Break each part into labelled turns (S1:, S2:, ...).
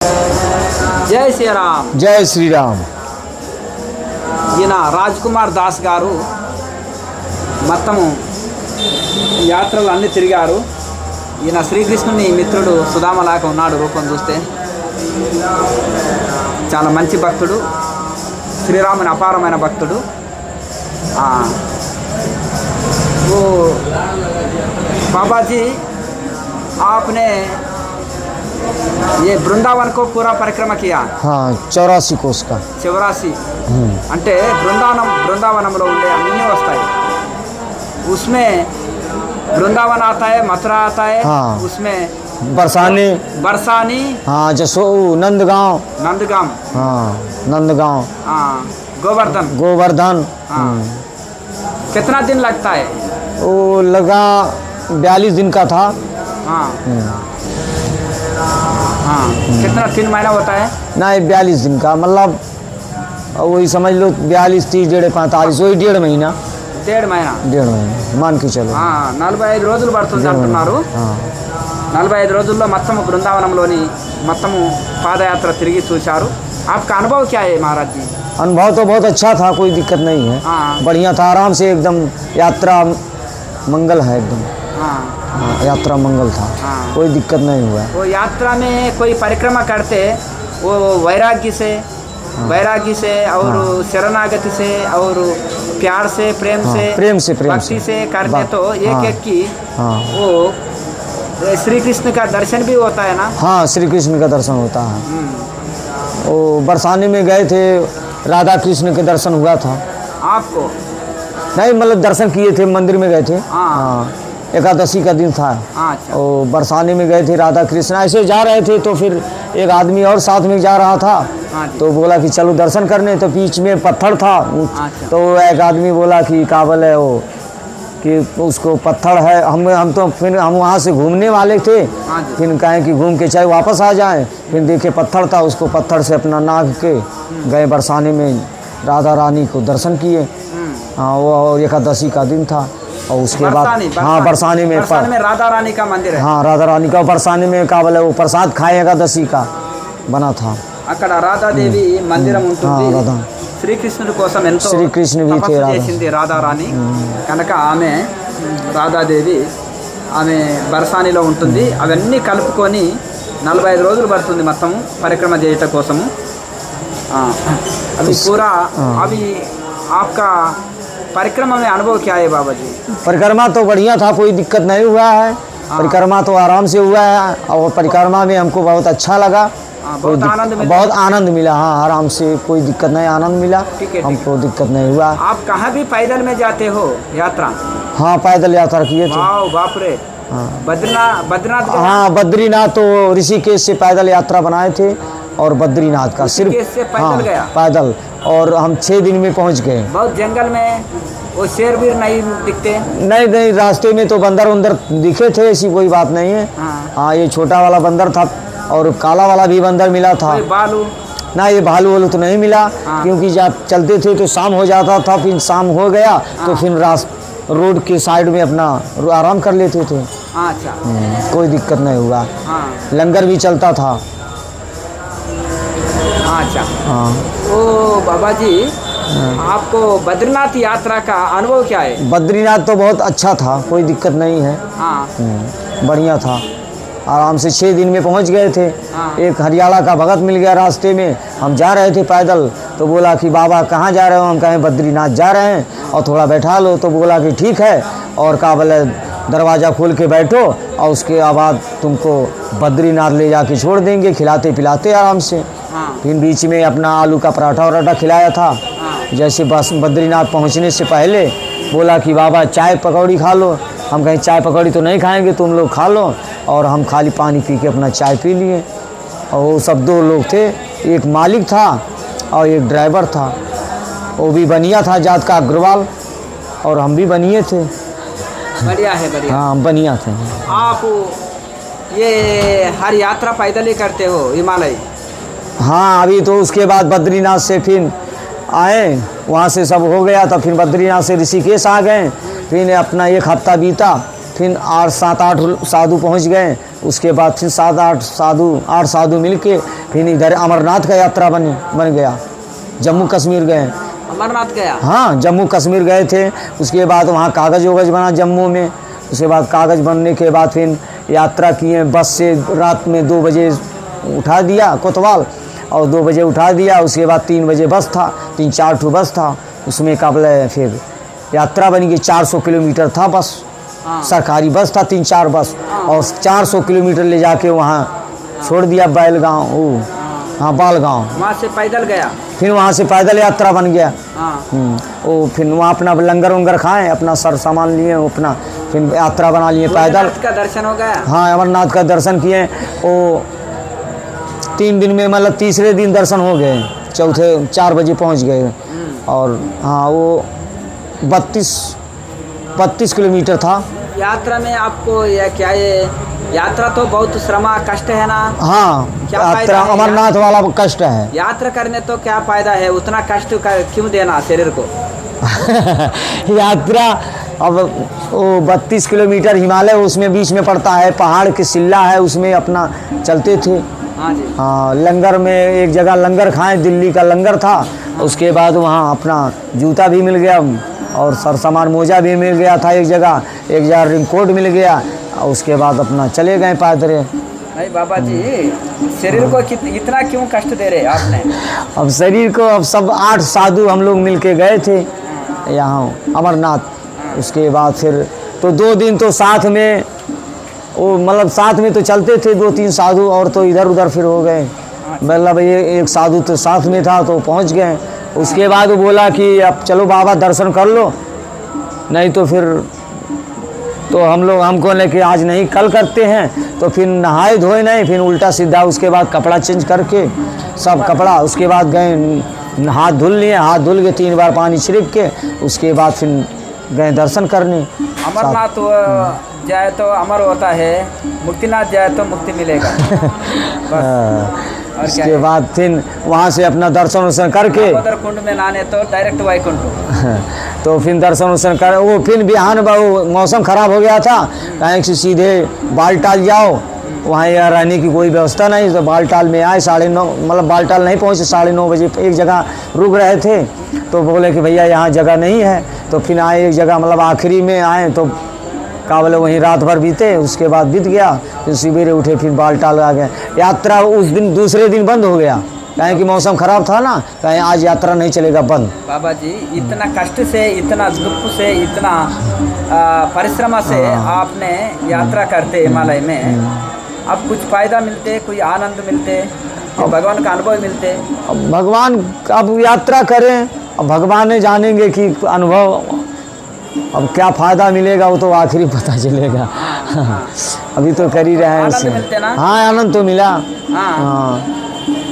S1: జై శ్రీరామ్.
S2: జై శ్రీరామ్.
S1: ఈయన రాజ్ కుమార్ దాస్ గారు మొత్తము యాత్రలు అన్నీ తిరిగారు. ఈయన శ్రీకృష్ణుని మిత్రుడు సుధామలాగా ఉన్నాడు. రూపం చూస్తే చాలా మంచి భక్తుడు, శ్రీరాముని అపారమైన భక్తుడు. वो बाबा जी आपने ये वृंदावन को पूरा परिक्रमा किया.
S2: हाँ 84 कोस का.
S1: 84 అంటే బృందావనంలో ఉండే అన్నీ వస్తాయి. उसमें वृंदावन आता है, मथुरा आता है.
S2: हाँ.
S1: उसमें बरसानी.
S2: हाँ जसो नंदगांव.
S1: हाँ
S2: नंदगांव. गोवर्धन.
S1: हाँ. कितना दिन लगता है?
S2: वो लगा 42 दिन का था.
S1: हाँ. हाँ. कितना 3 महीना होता है?
S2: नहीं 42 दिन का, मतलब वही समझ लो 42, 30, 45 वही 1.5 महीना.
S1: 1.5 महीना
S2: मान के चलो.
S1: 45 రోజులు పడుతుంది అంటున్నారు. 45 రోజుల్లో మొత్తం బృందావనంలోని మొత్తము పాదయాత్ర తిరిగి చూశారు. आपका अनुभव क्या है महाराज जी?
S2: अनुभव तो बहुत अच्छा था, कोई दिक्कत नहीं है.
S1: हाँ.
S2: बढ़िया था, आराम से एकदम यात्रा मंगल है एकदम.
S1: हाँ.
S2: यात्रा मंगल था.
S1: हाँ.
S2: कोई दिक्कत नहीं हुआ.
S1: वो यात्रा में कोई परिक्रमा करते वो वैराग्य से और शरणागति से और प्यार से प्रेम से भक्ति से करने तो एक की वो श्री कृष्ण का दर्शन भी होता है ना.
S2: हाँ श्री कृष्ण का दर्शन होता है. वो बरसाने में गए थे, राधा कृष्ण के दर्शन हुआ था.
S1: आपको
S2: नहीं मतलब दर्शन किए थे, मंदिर में गए थे.
S1: हाँ.
S2: एकादशी का दिन था.
S1: अच्छा.
S2: और बरसाने में गए थे, राधा कृष्ण ऐसे जा रहे थे तो फिर एक आदमी और साथ में जा रहा था.
S1: हाँ.
S2: तो बोला कि चलो दर्शन करने, तो बीच में पत्थर था.
S1: अच्छा.
S2: तो एक आदमी बोला कि काबल है वो कि उसको पत्थर है. हम तो फिर हम वहाँ से घूमने वाले थे.
S1: हाँ.
S2: फिर कहें कि घूम के चाहे वापस आ जाएं. फिर देखे पत्थर था, उसको पत्थर से अपना नाग के गए बरसाने में, राधा रानी को दर्शन किए. हाँ वो और एकादशी का दिन था. और उसके बाद हाँ बरसाने में
S1: राधा रानी का मंदिर है.
S2: हाँ राधा रानी का बरसाने में काबल है वो प्रसाद खाए एकादशी का बना था.
S1: అక్కడ రాధాదేవి మందిరం ఉంటుంది. శ్రీకృష్ణుడి కోసం ఎంతో తపస్సు చేసింది రాధారాణి కనుక ఆమె రాధాదేవి ఆమె బరసానిలో ఉంటుంది. అవన్నీ కలుపుకొని 45 రోజులు పడుతుంది మొత్తం పరిక్రమ చేయటం కోసము. अभी पूरा अभी आपका परिक्रमा में अनुभव क्या है बाबा जी?
S2: परिक्रमा तो बढ़िया था, कोई दिक्कत नहीं हुआ है. परिक्रमा तो आराम से हुआ है और परिक्रमा में हमको बहुत अच्छा लगा. बहुत आनंद मिला. हाँ आराम से, कोई दिक्कत नहीं, आनंद मिला. हमको दिक्कत नहीं हुआ.
S1: आप कहाँ भी पैदल में जाते हो यात्रा?
S2: हाँ पैदल यात्रा किए थे.
S1: बाप रे. बद्रीनाथ.
S2: हाँ बद्रीनाथ तो ऋषिकेश से पैदल यात्रा बनाए थे और बद्रीनाथ का सिर्फ
S1: से पैदल गया.
S2: पैदल. और हम 6 दिन में पहुंच गए.
S1: बहुत जंगल में वो शेर भी नहीं दिखते?
S2: नहीं रास्ते में तो बंदर दिखे थे, ऐसी कोई बात नहीं है. हाँ ये छोटा वाला बंदर था और काला वाला भी बंदर मिला था.
S1: भालू
S2: ना, ये भालू वालू तो नहीं मिला. क्योंकि जब चलते थे तो शाम हो जाता था, फिर शाम हो गया तो फिर रोड के साइड में अपना आराम कर लेते थे.
S1: अच्छा.
S2: कोई दिक्कत नहीं हुआ. लंगर भी चलता था.
S1: अच्छा.
S2: हाँ.
S1: ओ बाबा जी आपको बद्रीनाथ यात्रा का अनुभव क्या है?
S2: बद्रीनाथ तो बहुत अच्छा था, कोई दिक्कत नहीं है. बढ़िया था, आराम से 6 दिन में पहुंच गए थे. एक हरियाणा का भगत मिल गया रास्ते में. हम जा रहे थे पैदल, तो बोला कि बाबा कहाँ जा रहे हो? हम कहें बद्रीनाथ जा रहे हैं और थोड़ा बैठा लो. तो बोला कि ठीक है और काबल दरवाज़ा खोल के बैठो और उसके बाद तुमको बद्रीनाथ ले जाके छोड़ देंगे, खिलाते पिलाते आराम से. फिर बीच में अपना आलू का पराठा वराठा खिलाया था. जैसे बस बद्रीनाथ पहुंचने से पहले बोला कि बाबा चाय पकौड़ी खा लो. हम कहें चाय पकौड़ी तो नहीं खाएंगे, तुम लोग खा लो. और हम खाली पानी पी के अपना चाय पी लिए. और वो सब 2 लोग थे, एक मालिक था और एक ड्राइवर था. वो भी बनिया था जात का अग्रवाल और हम भी बनिए थे.
S1: बढ़िया है. बढ़िया.
S2: हाँ हम बनिया थे.
S1: आप ये हर यात्रा पैदल ही करते हो हिमालय?
S2: हाँ अभी तो उसके बाद बद्रीनाथ से फिर आए, वहाँ से सब हो गया. तो फिर बद्रीनाथ से ऋषिकेश आ गए. फिर अपना 1 हफ्ता बीता. फिर 7-8 साधु पहुंच गए। उसके बाद फिर 7-8 साधु मिलके फिर इधर अमरनाथ का यात्रा बन गया। जम्मू कश्मीर गए।
S1: अमरनाथ गया?
S2: हाँ, जम्मू कश्मीर गए थे। उसके बाद वहाँ कागज़ वगज बना जम्मू में। उसके बाद कागज़ बनने के बाद फिर यात्रा किए बस से। रात में 2 बजे उठा दिया कोतवाल, और 2 बजे उठा दिया। उसके बाद 3 बजे बस था, 3-4 ठो बस था। उसमें काबले फिर यात्रा बनी गई। 400 किलोमीटर था बस, सरकारी बस था, 3-4 बस, और 400 किलोमीटर ले जाके वहाँ छोड़ दिया बैलगांव। हाँ, बालगांव।
S1: वहाँ से पैदल गया?
S2: फिर वहाँ से पैदल यात्रा बन गया। वो फिर वहाँ अपना लंगर वंगर खाएं, अपना सर सामान लिए, अपना फिर यात्रा बना लिए पैदल।
S1: अमरनाथ का दर्शन हो गया?
S2: हाँ, अमरनाथ का दर्शन किए। वो 3 दिन में, मतलब तीसरे दिन दर्शन हो गए। चौथे 4 बजे पहुँच गए। और हाँ, वो 32 किलोमीटर था।
S1: यात्रा में आपको ये यात्रा तो बहुत श्रमा कष्ट है ना?
S2: हाँ,
S1: क्या
S2: यात्रा अमरनाथ वाला कष्ट है।
S1: यात्रा करने तो क्या फायदा है, उतना कष्ट क्यों देना शरीर को?
S2: यात्रा अब वो 32 किलोमीटर हिमालय उसमें बीच में पड़ता है, पहाड़ की सिल्ला है, उसमें अपना चलते थे।
S1: हाँ जी।
S2: हाँ, लंगर में एक जगह लंगर खाएं, दिल्ली का लंगर था। उसके बाद वहाँ अपना जूता भी मिल गया और सर सामान मोजा भी मिल गया था। एक जगह रिंगकोट मिल गया। उसके बाद अपना चले गए पैदल।
S1: नहीं बाबा जी, शरीर को इतना क्यों कष्ट दे रहे आपने?
S2: अब शरीर को, अब सब 8 साधु हम लोग मिल के गए थे यहाँ अमरनाथ। उसके बाद फिर तो 2 दिन तो साथ में, वो मतलब साथ में तो चलते थे 2-3 साधु, और तो इधर उधर फिर हो गए। मतलब ये एक साधु तो साथ में था तो पहुँच गए। उसके बाद वो बोला कि अब चलो बाबा दर्शन कर लो, नहीं तो फिर तो हमको लेके आज नहीं कल करते हैं। तो फिर नहाए धोए नहीं, फिर उल्टा सीधा उसके बाद कपड़ा चेंज करके सब कपड़ा, उसके बाद गए हाथ धुल लिए। हाथ धुल के 3 बार पानी छिड़क के उसके बाद फिर गए दर्शन करने।
S1: अमरनाथ जाए तो अमर होता है, मुक्तिनाथ जाए तो मुक्ति मिलेगा।
S2: उसके बाद फिर वहाँ से अपना दर्शन वर्शन करके
S1: कुंड में नहाने तो डायरेक्ट वैकुंठ।
S2: तो फिर दर्शन वर्शन कर, वो फिर बिहान मौसम ख़राब हो गया था, कहीं से सीधे बालटाल जाओ, वहाँ यार रहने की कोई व्यवस्था नहीं। तो बालटाल में आए 9:30, मतलब बालटाल नहीं पहुँचे, 9:30 बजे एक जगह रुक रहे थे। तो बोले कि भैया यहाँ जगह नहीं है। तो फिर आए एक जगह, मतलब आखिरी में आए तो का बोले वहीं रात भर बीते। उसके बाद बीत गया, फिर सवेरे उठे फिर बालटाल आ गए। यात्रा उस दिन दूसरे दिन बंद हो गया, कहें कि मौसम ख़राब था ना, कहें आज यात्रा नहीं चलेगा, बंद।
S1: बाबा जी, इतना कष्ट से, इतना दुख से, इतना परिश्रम से आपने यात्रा करते हिमालय में, अब कुछ फ़ायदा मिलते, कोई आनंद मिलते, भगवान का अनुभव मिलते?
S2: अब भगवान, अब यात्रा करें, अब भगवान ने जानेंगे कि अनुभव, अब क्या फ़ायदा मिलेगा वो तो आखिरी पता चलेगा। अभी तो कर ही रहे हैं
S1: आनंद मिलते ना?
S2: हाँ, आनंद तो मिला। हाँ,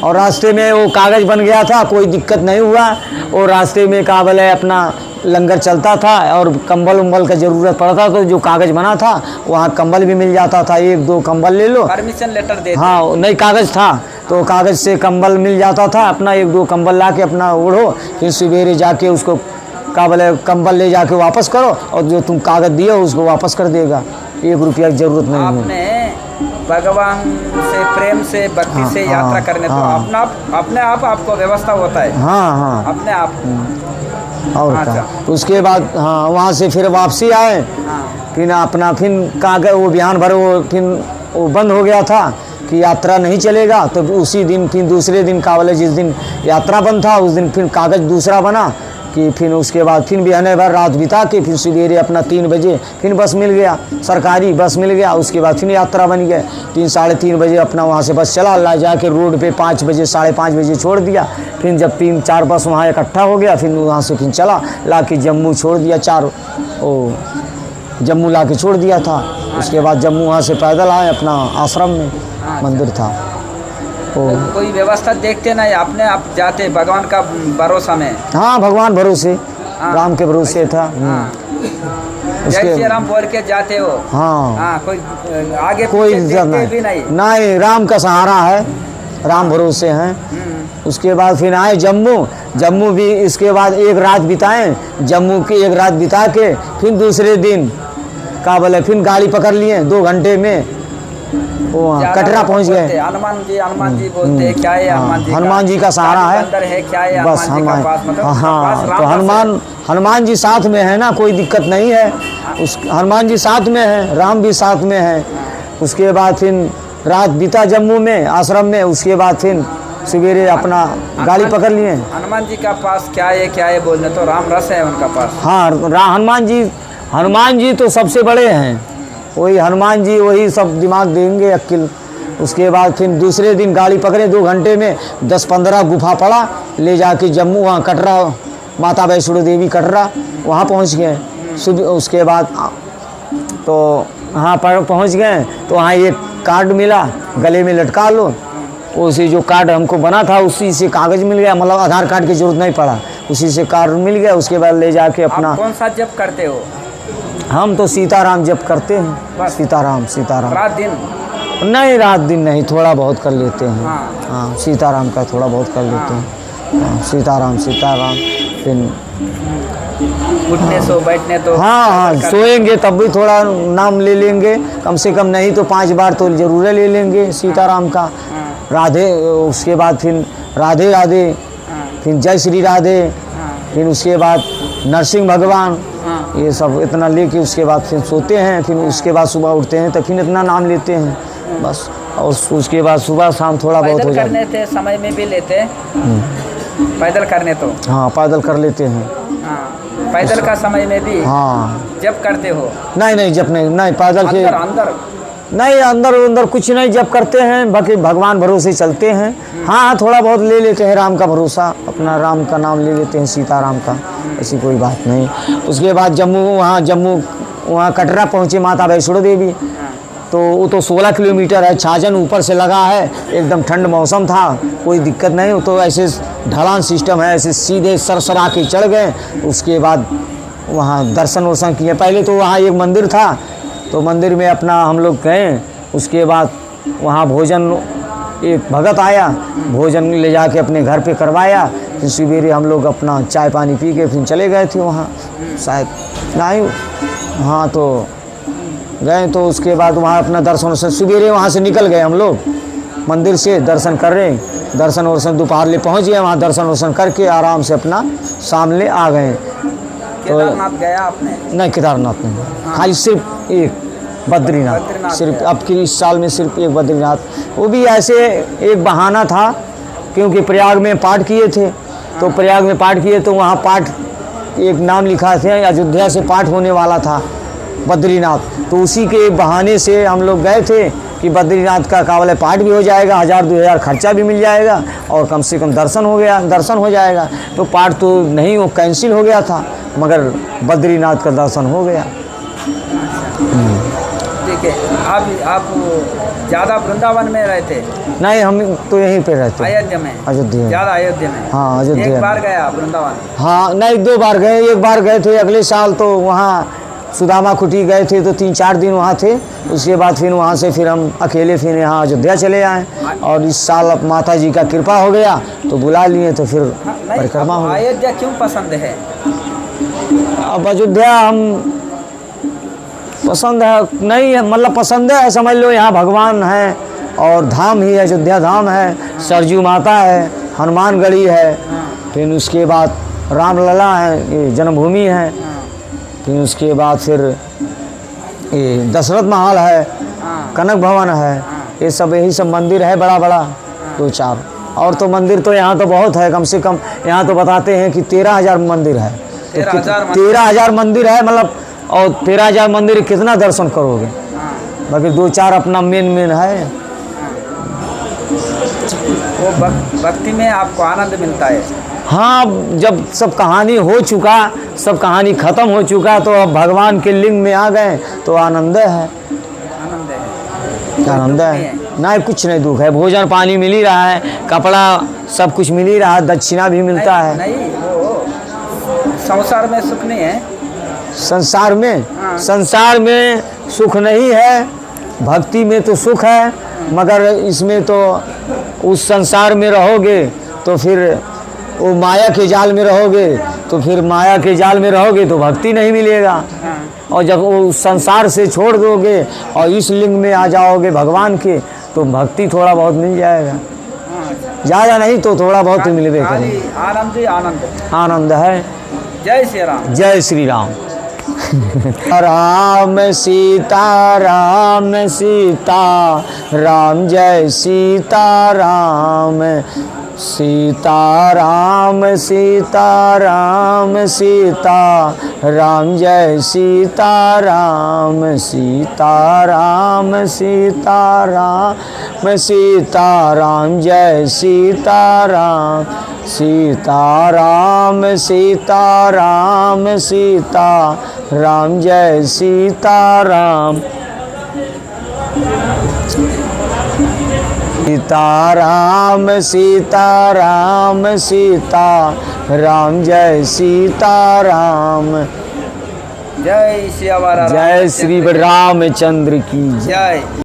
S2: और रास्ते में वो कागज़ बन गया था, कोई दिक्कत नहीं हुआ। और रास्ते में काबल है अपना लंगर चलता था, और कंबल उम्बल का ज़रूरत पड़ता तो जो कागज़ बना था वहाँ कंबल भी मिल जाता था। 1-2 कंबल ले लो,
S1: परमिशन लेटर दे।
S2: हाँ, नहीं कागज़ था तो कागज़ से कंबल मिल जाता था। अपना 1-2 कंबल ला के अपना ओढ़ो, फिर सवेरे जाके उसको काबल कंबल ले जाके वापस करो, और जो तुम कागज़ दिए उसको वापस कर देगा। 1 रुपया की ज़रूरत नहीं है।
S1: आपने भगवान से प्रेम से, भक्ति से यात्रा करने तो अपने आप आपको व्यवस्था होता है।
S2: हाँ,
S1: अपने आप।
S2: और क्या। उसके बाद हाँ, वहाँ से फिर वापसी आए। फिर अपना फिर कागज़ वो बिहान भर वो बंद हो गया था कि यात्रा नहीं चलेगा। तो उसी दिन फिर दूसरे दिन काबले जिस दिन यात्रा बंद था उस दिन फिर कागज़ दूसरा बना कि फिर उसके बाद फिर बिहाने भर रात बिता के फिर सवेरे अपना 3 बजे फिर बस मिल गया, सरकारी बस मिल गया। उसके बाद फिर यात्रा बन गया। 3-3:30 बजे अपना वहाँ से बस चला, ला जाके रोड पे 5 बजे 5:30 बजे छोड़ दिया। फिर जब 3-4 बस वहाँ इकट्ठा हो गया, फिर वहाँ से फिर चला, ला के जम्मू छोड़ दिया। जम्मू ला के छोड़ दिया था। उसके बाद जम्मू वहाँ से पैदल आए, अपना आश्रम में मंदिर था।
S1: कोई व्यवस्था देखते नहीं, अपने आप जाते भगवान का भरोसा में?
S2: हाँ, भगवान भरोसे, राम के भरोसे था।
S1: जय श्री राम बोल के जाते हो?
S2: हाँ,
S1: कोई आगे
S2: कोई
S1: भी
S2: नहीं, राम का सहारा है, राम भरोसे हैं। उसके बाद फिर आए जम्मू भी। इसके बाद 1 रात बिताएं जम्मू की, 1 रात बिता के फिर दूसरे दिन का बोले फिर गाड़ी पकड़ लिए 2 घंटे में वो वहाँ कटरा पहुँच गए।
S1: हनुमान जी बोलते हैं, क्या है
S2: हनुमान जी का सहारा है,
S1: अंदर है, क्या है
S2: बस
S1: हनुमान जी का पास, मतलब
S2: हाँ
S1: पास
S2: तो
S1: राम
S2: हनुमान जी साथ में है ना, कोई दिक्कत नहीं है। उस हनुमान जी साथ में है, राम भी साथ में है। उसके बाद फिर रात बीता जम्मू में आश्रम में, उसके बाद फिर सवेरे अपना गाड़ी पकड़ लिए।
S1: हनुमान जी का पास क्या है बोलने तो राम रस है उनका पास।
S2: हाँ हनुमान जी तो सबसे बड़े हैं, वही हनुमान जी वही सब दिमाग देंगे अक्ल। उसके बाद फिर दूसरे दिन गाड़ी पकड़े, 2 घंटे में 10-15 गुफा पड़ा, ले जाके जम्मू वहाँ कटरा, माता वैष्णो देवी कटरा वहाँ पहुँच गए। सुबह उसके बाद तो वहाँ पर पहुँच गए तो वहाँ एक कार्ड मिला, गले में लटका लो। उसी जो कार्ड हमको बना था उसी से कागज़ मिल गया, मतलब आधार कार्ड की जरूरत नहीं पड़ा, उसी से कार्ड मिल गया। उसके बाद ले जाके अपना।
S1: आप कौन सा जप करते हो?
S2: हम तो सीताराम जप करते हैं, सीताराम
S1: रात दिन?
S2: नहीं, रात दिन नहीं, थोड़ा बहुत कर लेते हैं।
S1: हाँ
S2: सीताराम का थोड़ा बहुत कर लेते हैं। हाँ, सीताराम फिर
S1: उठने सो बैठने तो
S2: हाँ सोएंगे तब भी थोड़ा नाम ले लेंगे, कम से कम नहीं तो 5 बार तो जरूर ले लेंगे सीताराम का। राधे, उसके बाद फिर राधे राधे, फिर जय श्री राधे, फिर उसके बाद नरसिंह भगवान, ये सब इतना लेके उसके बाद फिर सोते हैं। फिर उसके बाद सुबह उठते हैं तो फिर इतना नाम लेते हैं बस। और उसके बाद सुबह शाम थोड़ा बहुत हो जाता है।
S1: करने थे समय में भी लेते पैदल करने तो?
S2: हाँ पैदल कर लेते हैं।
S1: पैदल का समय में भी?
S2: हाँ।
S1: जब करते हो?
S2: नहीं जब नहीं पैदल के
S1: अंदर
S2: नहीं, अंदर कुछ नहीं जब करते हैं, बाकी भगवान भरोसे चलते हैं। हाँ थोड़ा बहुत ले लेते हैं, राम का भरोसा, अपना राम का नाम ले लेते हैं, सीताराम का, ऐसी कोई बात नहीं। उसके बाद जम्मू वहाँ कटरा पहुँचे माता वैष्णो देवी, तो वो तो 16 किलोमीटर है, छाजन ऊपर से लगा है, एकदम ठंड मौसम था, कोई दिक्कत नहीं हो। तो ऐसे ढलान सिस्टम है, ऐसे सीधे सरसरा के चढ़ गए। उसके बाद वहाँ दर्शन वर्शन किए। पहले तो वहाँ एक मंदिर था, तो मंदिर में अपना हम लोग गए। उसके बाद वहाँ भोजन, एक भगत आया, भोजन ले जाके अपने घर पे करवाया। फिर सवेरे हम लोग अपना चाय पानी पी के फिर चले गए थे वहाँ, शायद नहीं, हाँ तो गए। तो उसके बाद वहाँ अपना दर्शन वर्शन, सवेरे वहाँ से निकल गए हम लोग मंदिर से, दर्शन कर रहे, दर्शन वर्शन दोपहर ले पहुँच गए। वहाँ दर्शन वर्शन करके आराम से अपना सामने आ गए।
S1: केदारनाथ गया आपने? नहीं,
S2: केदारनाथ नहीं, खाली सिर्फ एक बद्रीनाथ सिर्फ अब की इस साल में सिर्फ एक बद्रीनाथ। वो भी ऐसे एक बहाना था, क्योंकि प्रयाग में पाठ किए थे, तो प्रयाग में पाठ किए तो वहाँ पाठ एक नाम लिखा थे, अयोध्या से पाठ होने वाला था बद्रीनाथ, तो उसी के बहाने से हम लोग गए थे कि बद्रीनाथ का कावल पाठ भी हो जाएगा, 1000-2000 खर्चा भी मिल जाएगा और कम से कम दर्शन हो जाएगा। तो पाठ तो नहीं, वो कैंसिल हो गया था, मगर बद्रीनाथ का दर्शन हो गया।
S1: ठीक है। आप ज़्यादा वृंदावन में रहते?
S2: नहीं, हम तो यहीं पे रहते।
S1: अयोध्या में? ज़्यादा अयोध्या में?
S2: हाँ अयोध्या।
S1: एक बार गया वृंदावन?
S2: हाँ नहीं, 2 बार गए। एक बार गए थे अगले साल, तो वहाँ सुदामा कुटी गए थे, तो 3-4 दिन वहाँ थे। उसके बाद फिर वहाँ से फिर हम अकेले फिर यहाँ अयोध्या चले आए। और इस साल अब माता जी का कृपा हो गया तो बुला लिए, तो फिर परिक्रमा हो।
S1: अयोध्या क्यों पसंद है?
S2: अब अयोध्या हम पसंद है नहीं है, मतलब पसंद है, समझ लो, यहाँ भगवान है और धाम ही अयोध्या धाम है, सरजू माता है, हनुमानगढ़ी है, फिर उसके बाद रामलला है, ये जन्मभूमि है, फिर उसके बाद फिर ये दशरथ महल है, कनक भवन है, ये सब यही सब मंदिर है बड़ा बड़ा 2-4। और तो मंदिर तो यहाँ तो बहुत है, कम से कम यहाँ तो बताते हैं कि 13,000 मंदिर है। 13,000 मंदिर है, मतलब, और 13,000 मंदिर कितना दर्शन करोगे? बाकी 2-4 अपना मेन है।
S1: वो भक्ति में आपको आनंद मिलता है?
S2: हाँ, जब सब कहानी हो चुका, सब कहानी ख़त्म हो चुका, तो अब भगवान के लिंग में आ गए तो आनंद है। आनंद है, नहीं कुछ नहीं दुख है। भोजन पानी मिल ही रहा है, कपड़ा सब कुछ मिल ही रहा है, दक्षिणा भी मिलता है।
S1: नहीं, वो संसार में सुख नहीं है?
S2: संसार में? हाँ। संसार में सुख नहीं है, भक्ति में तो सुख है, मगर इसमें तो उस संसार में रहोगे तो फिर वो माया के जाल में रहोगे, तो फिर माया के जाल में रहोगे तो भक्ति नहीं मिलेगा।
S1: हाँ।
S2: और जब वो संसार से छोड़ दोगे और इस लिंग में आ जाओगे भगवान के, तो भक्ति थोड़ा बहुत मिल जाएगा, ज़्यादा नहीं तो थोड़ा बहुत ही मिलवे करेगा।
S1: खाली आनंद ही आनंद।
S2: आनंद है।
S1: जय श्री राम।
S2: जय श्री राम। राम सीता राम सीता राम, जय सीता राम सीता राम सीता राम सीता राम, जय सीता राम सीता राम सीता राम सीता राम, जय सीता राम सीता राम सीता राम सीता राम, जय सीता राम सीता राम सीता राम सीता राम, जय सीता राम।
S1: जय श्री
S2: जय श्री रामचंद्र की जय।